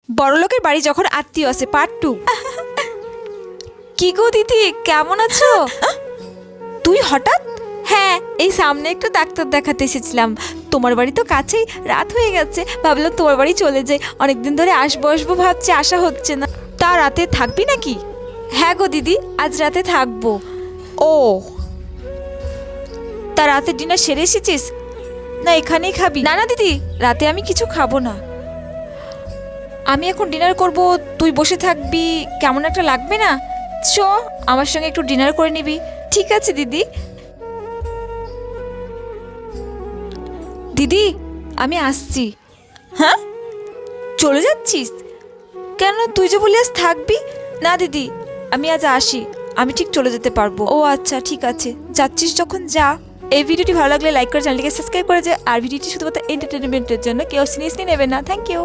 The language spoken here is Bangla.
বড়লোকের বাড়ি যখন আত্মীয় আছে পার্ট 2। কি গো দিদি, কেমন আছো? তুই হঠাৎ? হ্যাঁ, এই সামনে একটু ডাক্তার দেখাতে এসেছিলাম। তোমার বাড়ি তো কাছেই, রাত হয়ে গেছে, ভাবলাম তোমার বাড়ি চলে যাই। অনেকদিন ধরে আসবো আসবো ভাবছি, আসা হচ্ছে না। তা রাতে থাকবি নাকি? হ্যাঁ গো দিদি, আজ রাতে থাকবো। ও, তা রাতে ডিনার সেরে এসেছিস? না এখানেই খাবি? না না দিদি, রাতে আমি কিছু খাবো না। আমি এখন ডিনার করব, তুই বসে থাকবি, কেমন একটা লাগবে না? চ, আমার সঙ্গে একটু ডিনার করে নিবি। ঠিক আছে দিদি। দিদি, আমি আসছি। হ্যাঁ, চলে যাচ্ছিস কেন? তুই যে বলি আজ থাকবি। না দিদি, আমি আজ আসি, আমি ঠিক চলে যেতে পারবো। ও আচ্ছা, ঠিক আছে, যাচ্ছিস যখন যা। এই ভিডিওটি ভালো লাগলে লাইক করে চ্যানেলটিকে সাবস্ক্রাইব করে যে। আর ভিডিওটি শুধুমাত্র এন্টারটেনমেন্টের জন্য, কেউ সিরিয়াসলি নেবে না। Thank you.